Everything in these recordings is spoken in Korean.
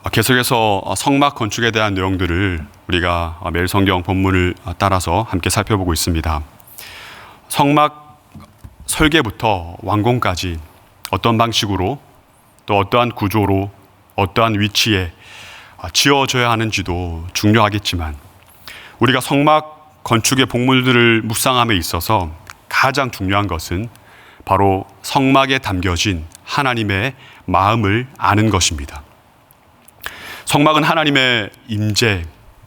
계속해서 성막 건축에 대한 내용들을 우리가 매일 성경 본문을 따라서 함께 살펴보고 있습니다. 성막 설계부터 완공까지 어떤 방식으로 또 어떠한 구조로 어떠한 위치에 지어져야 하는지도 중요하겠지만 우리가 성막 건축의 복물들을 묵상함에 있어서 가장 중요한 것은 바로 성막에 담겨진 하나님의 마음을 아는 것입니다. 성막은 하나님의 임재,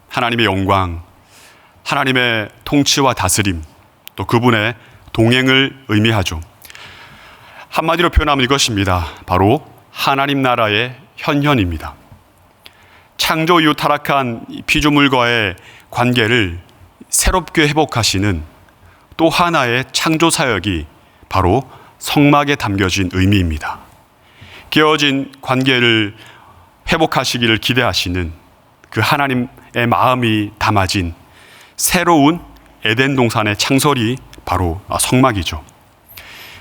하나님의 영광, 하나님의 통치와 다스림, 또 그분의 동행을 의미하죠. 한마디로 표현하면 이것입니다. 바로 하나님 나라의 현현입니다. 창조 이후 타락한 피조물과의 관계를 새롭게 회복하시는 또 하나의 창조 사역이 바로 성막에 담겨진 의미입니다. 깨어진 관계를 회복하시기를 기대하시는 그 하나님의 마음이 담아진 새로운 에덴 동산의 창설이 바로 성막이죠.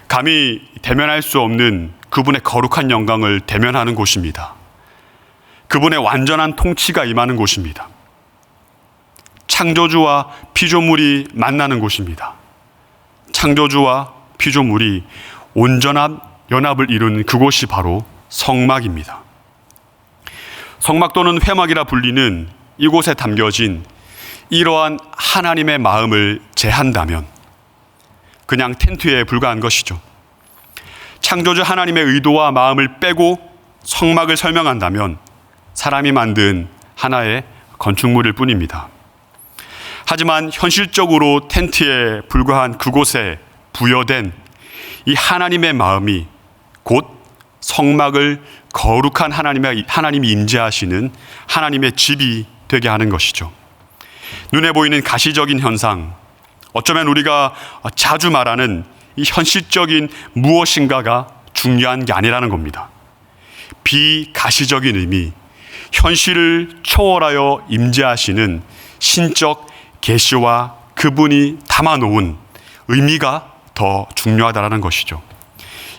감히 대면할 수 없는 그분의 거룩한 영광을 대면하는 곳입니다. 그분의 완전한 통치가 임하는 곳입니다. 창조주와 피조물이 만나는 곳입니다. 창조주와 피조물이 온전한 연합을 이루는 그곳이 바로 성막입니다. 성막 또는 회막이라 불리는 이곳에 담겨진 이러한 하나님의 마음을 제한다면 그냥 텐트에 불과한 것이죠. 창조주 하나님의 의도와 마음을 빼고 성막을 설명한다면 사람이 만든 하나의 건축물일 뿐입니다. 하지만 현실적으로 텐트에 불과한 그곳에 부여된 이 하나님의 마음이 곧 성막을 거룩한 하나님이 임재하시는 하나님의 집이 되게 하는 것이죠. 눈에 보이는 가시적인 현상, 어쩌면 우리가 자주 말하는 이 현실적인 무엇인가가 중요한 게 아니라는 겁니다. 비가시적인 의미, 현실을 초월하여 임재하시는 신적 계시와 그분이 담아놓은 의미가 더 중요하다는 것이죠.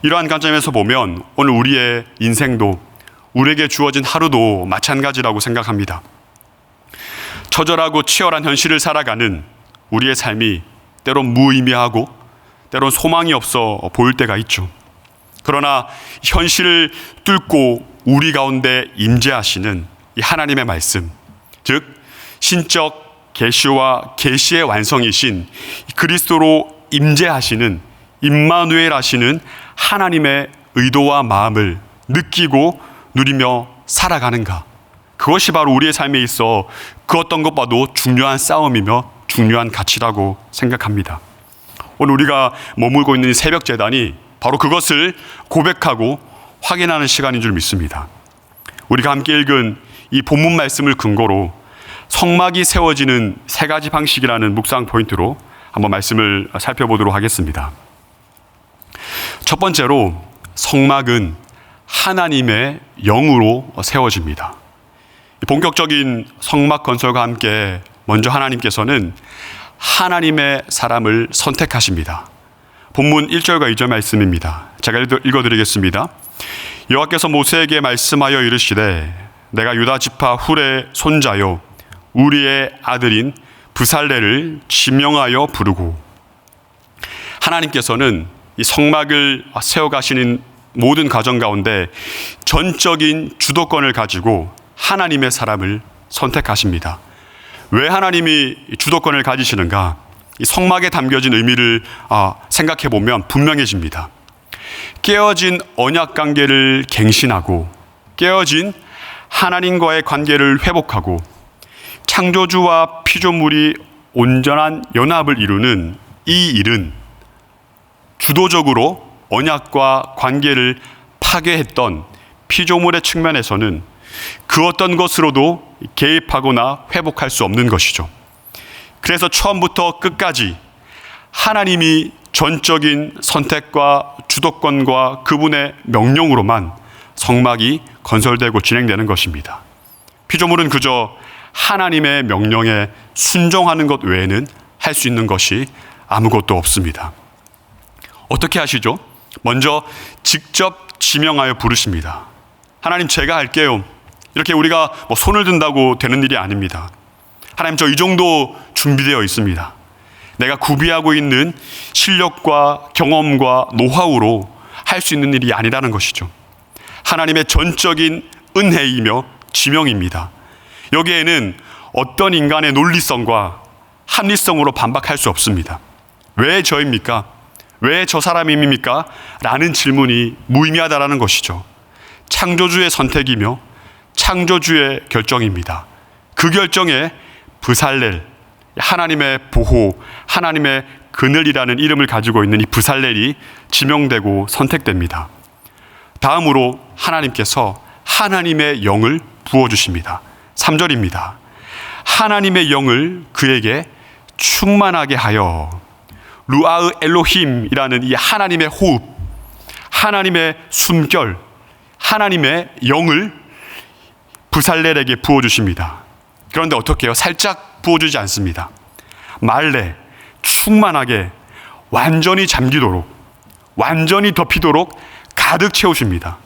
이러한 관점에서 보면 오늘 우리의 인생도 우리에게 주어진 하루도 마찬가지라고 생각합니다. 처절하고 치열한 현실을 살아가는 우리의 삶이 때론 무의미하고 때론 소망이 없어 보일 때가 있죠. 그러나 현실을 뚫고 우리 가운데 임재하시는 이 하나님의 말씀, 즉 신적 계시와 계시의 완성이신 그리스도로 임재하시는 임마누엘 하시는 하나님의 의도와 마음을 느끼고 누리며 살아가는가, 그것이 바로 우리의 삶에 있어 그 어떤 것과도 중요한 싸움이며 중요한 가치라고 생각합니다. 오늘 우리가 머물고 있는 새벽 제단이 바로 그것을 고백하고 확인하는 시간인 줄 믿습니다. 우리가 함께 읽은 이 본문 말씀을 근거로 성막이 세워지는 세 가지 방식이라는 묵상 포인트로 한번 말씀을 살펴보도록 하겠습니다. 첫 번째로 성막은 하나님의 영으로 세워집니다. 본격적인 성막 건설과 함께 먼저 하나님께서는 하나님의 사람을 선택하십니다. 본문 1절과 2절 말씀입니다. 제가 읽어드리겠습니다. 여호와께서 모세에게 말씀하여 이르시되 내가 유다 지파 훌의 손자요 우리의 아들인 브살레를 지명하여 부르고. 하나님께서는 이 성막을 세워가시는 모든 과정 가운데 전적인 주도권을 가지고 하나님의 사람을 선택하십니다. 왜 하나님이 주도권을 가지시는가? 이 성막에 담겨진 의미를 생각해 보면 분명해집니다. 깨어진 언약 관계를 갱신하고 깨어진 하나님과의 관계를 회복하고 창조주와 피조물이 온전한 연합을 이루는 이 일은 주도적으로 언약과 관계를 파괴했던 피조물의 측면에서는 그 어떤 것으로도 개입하거나 회복할 수 없는 것이죠. 그래서 처음부터 끝까지 하나님이 전적인 선택과 주도권과 그분의 명령으로만 성막이 건설되고 진행되는 것입니다. 피조물은 그저 하나님의 명령에 순종하는 것 외에는 할 수 있는 것이 아무것도 없습니다. 어떻게 하시죠? 먼저 직접 지명하여 부르십니다. 하나님, 제가 할게요. 이렇게 우리가 손을 든다고 되는 일이 아닙니다. 하나님, 저 이 정도 준비되어 있습니다. 내가 구비하고 있는 실력과 경험과 노하우로 할 수 있는 일이 아니라는 것이죠. 하나님의 전적인 은혜이며 지명입니다. 여기에는 어떤 인간의 논리성과 합리성으로 반박할 수 없습니다. 왜 저입니까? 왜 저 사람입니까? 라는 질문이 무의미하다라는 것이죠. 창조주의 선택이며 창조주의 결정입니다. 그 결정에 브살렐, 하나님의 보호, 하나님의 그늘이라는 이름을 가지고 있는 이 브살렐이 지명되고 선택됩니다. 다음으로 하나님께서 하나님의 영을 부어주십니다. 3절입니다. 하나님의 영을 그에게 충만하게 하여, 루아흐 엘로힘이라는 이 하나님의 호흡, 하나님의 숨결, 하나님의 영을 브살렐에게 부어주십니다. 그런데 어떻게 해요? 살짝 부어주지 않습니다. 말레, 충만하게, 완전히 잠기도록, 완전히 덮이도록 가득 채우십니다.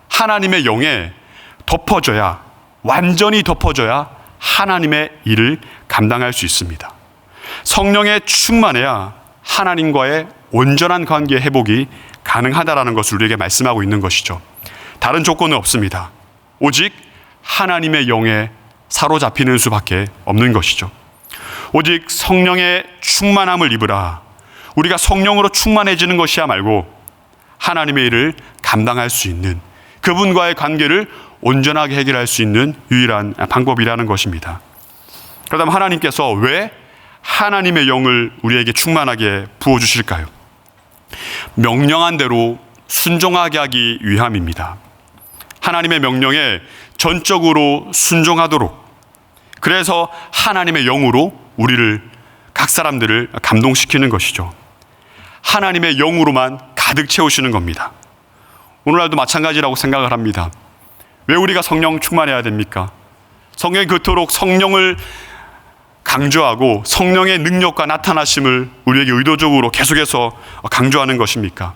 하나님의 영에 덮어져야, 완전히 덮어져야 하나님의 일을 감당할 수 있습니다. 성령에 충만해야 하나님과의 온전한 관계 회복이 가능하다라는 것을 우리에게 말씀하고 있는 것이죠. 다른 조건은 없습니다. 오직 하나님의 영에 사로잡히는 수밖에 없는 것이죠. 오직 성령의 충만함을 입으라. 우리가 성령으로 충만해지는 것이야 말고 하나님의 일을 감당할 수 있는, 그분과의 관계를 온전하게 해결할 수 있는 유일한 방법이라는 것입니다. 그렇다면 하나님께서 왜 하나님의 영을 우리에게 충만하게 부어주실까요? 명령한 대로 순종하게 하기 위함입니다. 하나님의 명령에 전적으로 순종하도록, 그래서 하나님의 영으로 우리를, 각 사람들을 감동시키는 것이죠. 하나님의 영으로만 가득 채우시는 겁니다. 오늘날도 마찬가지라고 생각을 합니다. 왜 우리가 성령 충만해야 됩니까? 성령이 그토록 성령을 강조하고 성령의 능력과 나타나심을 우리에게 의도적으로 계속해서 강조하는 것입니까?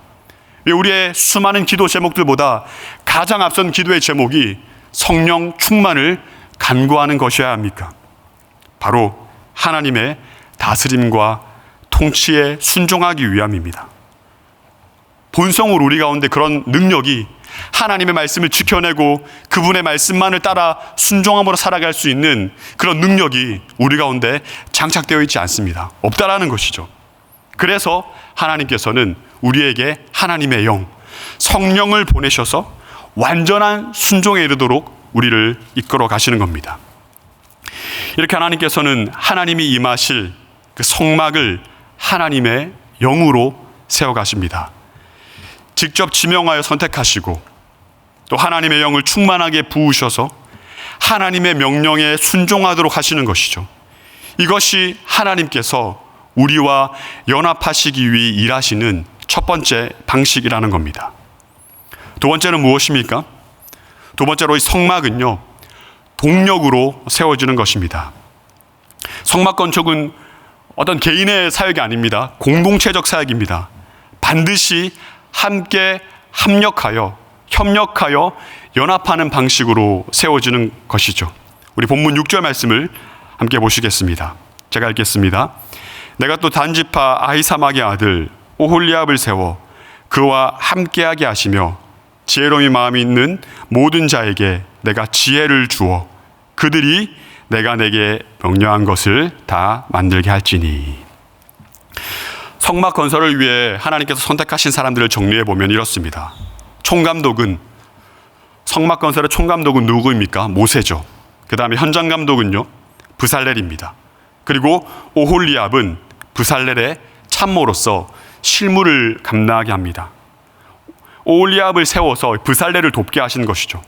왜 우리의 수많은 기도 제목들보다 가장 앞선 기도의 제목이 성령 충만을 간구하는 것이어야 합니까? 바로 하나님의 다스림과 통치에 순종하기 위함입니다. 본성으로 우리 가운데 그런 능력이, 하나님의 말씀을 지켜내고 그분의 말씀만을 따라 순종함으로 살아갈 수 있는 그런 능력이 우리 가운데 장착되어 있지 않습니다. 없다라는 것이죠. 그래서 하나님께서는 우리에게 하나님의 영, 성령을 보내셔서 완전한 순종에 이르도록 우리를 이끌어 가시는 겁니다. 이렇게 하나님께서는 하나님이 임하실 그 성막을 하나님의 영으로 세워 가십니다. 직접 지명하여 선택하시고 또 하나님의 영을 충만하게 부으셔서 하나님의 명령에 순종하도록 하시는 것이죠. 이것이 하나님께서 우리와 연합하시기 위해 일하시는 첫 번째 방식이라는 겁니다. 두 번째는 무엇입니까? 두 번째로 이 성막은요, 동력으로 세워지는 것입니다. 성막 건축은 어떤 개인의 사역이 아닙니다. 공동체적 사역입니다. 반드시 함께 협력하여 연합하는 방식으로 세워지는 것이죠. 우리 본문 6절 말씀을 함께 보시겠습니다. 제가 읽겠습니다. 내가 또 단지파 아히사막의 아들 오홀리압을 세워 그와 함께하게 하시며 지혜로운 마음이 있는 모든 자에게 내가 지혜를 주어 그들이 내가 내게 명령한 것을 다 만들게 할지니. 성막 건설을 위해 하나님께서 선택하신 사람들을 정리해 보면 이렇습니다. 성막 건설의 총감독은 누구입니까? 모세죠. 그 다음에 현장 감독은요, 브살렐입니다. 그리고 오홀리압은 브살렐의 참모로서 실무를 감당하게 합니다. 오홀리압을 세워서 브살렐을 돕게 하신 것이죠.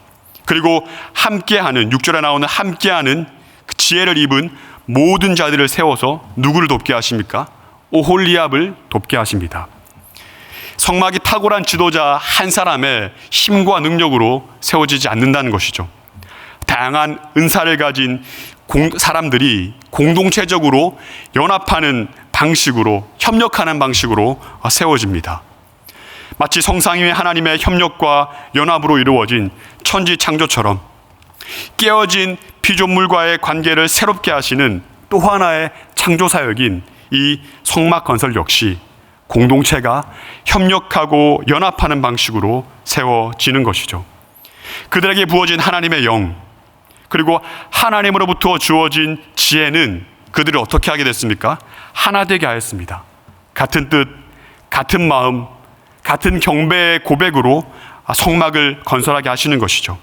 그리고 함께하는, 6절에 나오는 함께하는 그 지혜를 입은 모든 자들을 세워서 누구를 돕게 하십니까? 오홀리압을 돕게 하십니다. 성막이 탁월한 지도자 한 사람의 힘과 능력으로 세워지지 않는다는 것이죠. 다양한 은사를 가진 사람들이 공동체적으로 연합하는 방식으로, 협력하는 방식으로 세워집니다. 마치 성상위의 하나님의 협력과 연합으로 이루어진 천지 창조처럼 깨어진 피조물과의 관계를 새롭게 하시는 또 하나의 창조 사역인 이 성막 건설 역시 공동체가 협력하고 연합하는 방식으로 세워지는 것이죠. 그들에게 부어진 하나님의 영, 그리고 하나님으로부터 주어진 지혜는 그들을 어떻게 하게 됐습니까? 하나 되게 하였습니다. 같은 뜻, 같은 마음, 같은 경배의 고백으로 성막을 건설하게 하시는 것이죠.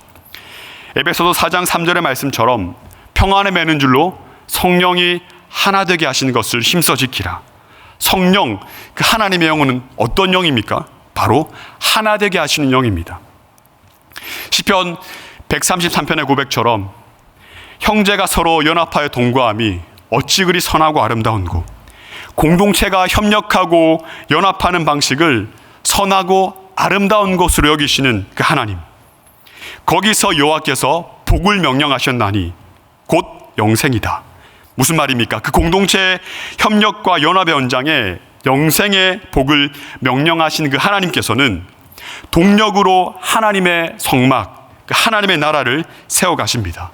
에베소서 4장 3절의 말씀처럼 평안에 매는 줄로 성령이 하나 되게 하시는 것을 힘써 지키라. 성령, 그 하나님의 영은 어떤 영입니까? 바로 하나 되게 하시는 영입니다. 시편 133편의 고백처럼 형제가 서로 연합하여 동거함이 어찌 그리 선하고 아름다운고, 공동체가 협력하고 연합하는 방식을 선하고 아름다운 것으로 여기시는 그 하나님, 거기서 여호와께서 복을 명령하셨나니 곧 영생이다. 무슨 말입니까? 그 공동체의 협력과 연합의 연장에 영생의 복을 명령하신 그 하나님께서는 동력으로 하나님의 성막, 그 하나님의 나라를 세워가십니다.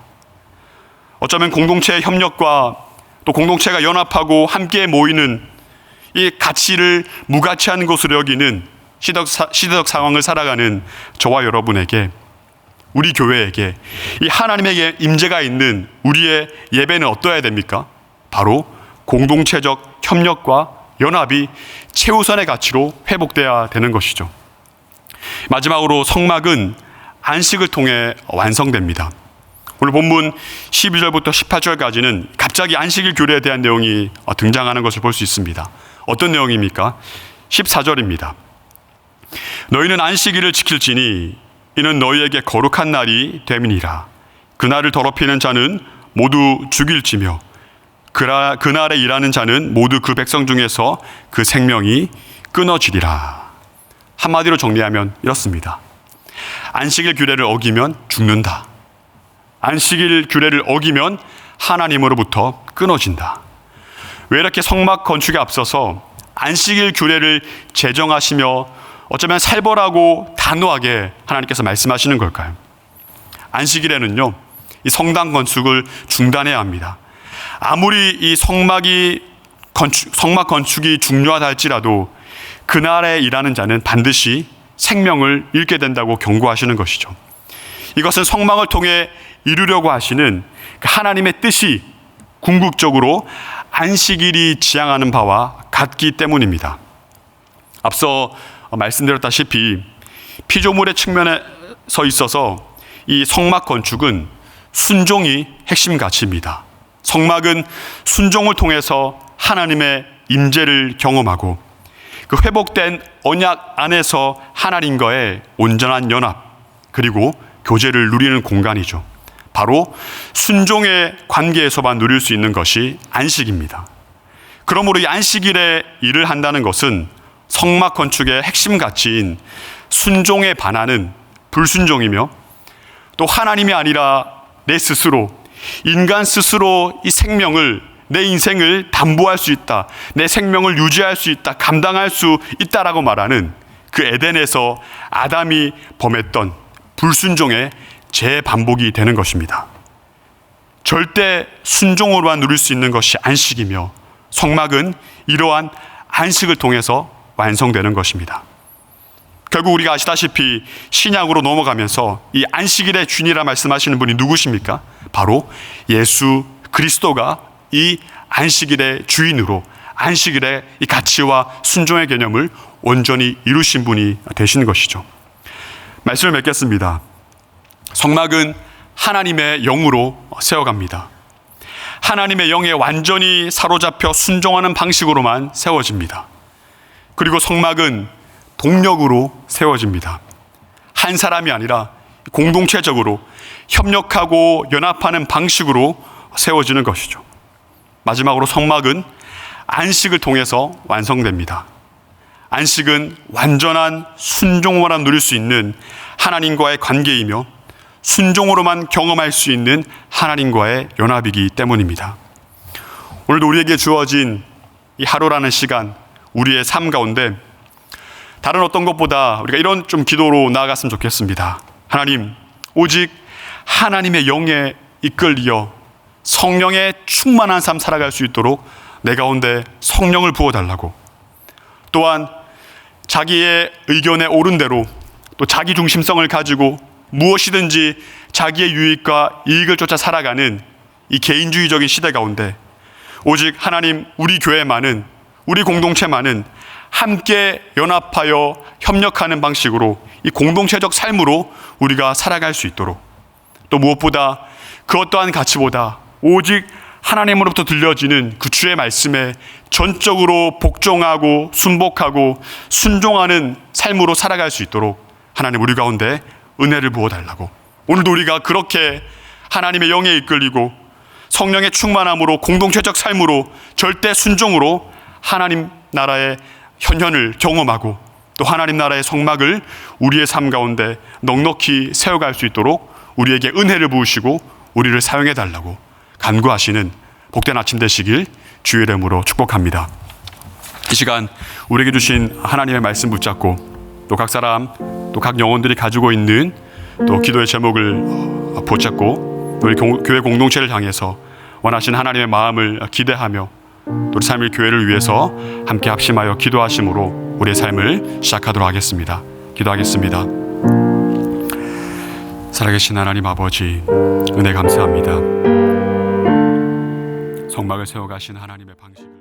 어쩌면 공동체의 협력과 또 공동체가 연합하고 함께 모이는 이 가치를 무가치한 것으로 여기는 시대적 상황을 살아가는 저와 여러분에게, 우리 교회에게 이 하나님의 임재가 있는 우리의 예배는 어떠해야 됩니까? 바로 공동체적 협력과 연합이 최우선의 가치로 회복돼야 되는 것이죠. 마지막으로 성막은 안식을 통해 완성됩니다. 오늘 본문 12절부터 18절까지는 갑자기 안식일 규례에 대한 내용이 등장하는 것을 볼 수 있습니다. 어떤 내용입니까? 14절입니다. 너희는 안식일을 지킬지니 이는 너희에게 거룩한 날이 됨이니라. 그날을 더럽히는 자는 모두 죽일지며 그날에 일하는 자는 모두 그 백성 중에서 그 생명이 끊어지리라. 한마디로 정리하면 이렇습니다. 안식일 규례를 어기면 죽는다. 안식일 규례를 어기면 하나님으로부터 끊어진다. 왜 이렇게 성막 건축에 앞서서 안식일 규례를 제정하시며 어쩌면 살벌하고 단호하게 하나님께서 말씀하시는 걸까요? 안식일에는요, 이 성당 건축을 중단해야 합니다. 아무리 이 성막 건축이 중요하다 할지라도 그날에 일하는 자는 반드시 생명을 잃게 된다고 경고하시는 것이죠. 이것은 성막을 통해 이루려고 하시는 하나님의 뜻이 궁극적으로 안식일이 지향하는 바와 같기 때문입니다. 앞서 말씀드렸다시피 피조물의 측면에 서 있어서 이 성막 건축은 순종이 핵심 가치입니다. 성막은 순종을 통해서 하나님의 임재를 경험하고 그 회복된 언약 안에서 하나님과의 온전한 연합, 그리고 교제를 누리는 공간이죠. 바로 순종의 관계에서만 누릴 수 있는 것이 안식입니다. 그러므로 이 안식일에 일을 한다는 것은 성막 건축의 핵심 가치인 순종에 반하는 불순종이며, 또 하나님이 아니라 내 스스로, 인간 스스로 이 생명을, 내 인생을 담보할 수 있다, 내 생명을 유지할 수 있다, 감당할 수 있다라고 말하는 그 에덴에서 아담이 범했던 불순종의 재반복이 되는 것입니다. 절대 순종으로만 누릴 수 있는 것이 안식이며, 성막은 이러한 안식을 통해서 완성되는 것입니다. 결국 우리가 아시다시피 신약으로 넘어가면서 이 안식일의 주인이라 말씀하시는 분이 누구십니까? 바로 예수 그리스도가 이 안식일의 주인으로 안식일의 이 가치와 순종의 개념을 온전히 이루신 분이 되시는 것이죠. 말씀을 맺겠습니다. 성막은 하나님의 영으로 세워갑니다. 하나님의 영에 완전히 사로잡혀 순종하는 방식으로만 세워집니다. 그리고 성막은 동력으로 세워집니다. 한 사람이 아니라 공동체적으로 협력하고 연합하는 방식으로 세워지는 것이죠. 마지막으로 성막은 안식을 통해서 완성됩니다. 안식은 완전한 순종으로만 누릴 수 있는 하나님과의 관계이며, 순종으로만 경험할 수 있는 하나님과의 연합이기 때문입니다. 오늘도 우리에게 주어진 이 하루라는 시간, 우리의 삶 가운데 다른 어떤 것보다 우리가 이런 좀 기도로 나아갔으면 좋겠습니다. 하나님, 오직 하나님의 영에 이끌려 성령의 충만한 삶 살아갈 수 있도록 내 가운데 성령을 부어달라고, 또한 자기의 의견에 옳은 대로 또 자기 중심성을 가지고 무엇이든지 자기의 유익과 이익을 쫓아 살아가는 이 개인주의적인 시대 가운데 오직 하나님, 우리 교회만은, 우리 공동체만은 함께 연합하여 협력하는 방식으로 이 공동체적 삶으로 우리가 살아갈 수 있도록, 또 무엇보다 그 어떠한 가치보다 오직 하나님으로부터 들려지는 그 주의 말씀에 전적으로 복종하고 순복하고 순종하는 삶으로 살아갈 수 있도록 하나님, 우리 가운데 은혜를 부어달라고, 오늘도 우리가 그렇게 하나님의 영에 이끌리고 성령의 충만함으로 공동체적 삶으로 절대 순종으로 하나님 나라의 현현을 경험하고 또 하나님 나라의 성막을 우리의 삶 가운데 넉넉히 세워갈 수 있도록 우리에게 은혜를 부으시고 우리를 사용해 달라고 간구하시는 복된 아침 되시길 주의 이름으로 축복합니다. 이 시간 우리에게 주신 하나님의 말씀 붙잡고 또 각 사람, 또 각 영혼들이 가지고 있는 또 기도의 제목을 붙잡고 우리 교회 공동체를 향해서 원하시는 하나님의 마음을 기대하며 또 우리 삶의 교회를 위해서 함께 합심하여 기도하심으로 우리의 삶을 시작하도록 하겠습니다. 기도하겠습니다. 살아계신 하나님 아버지, 은혜 감사합니다. 성막을 세워가신 하나님의 방식을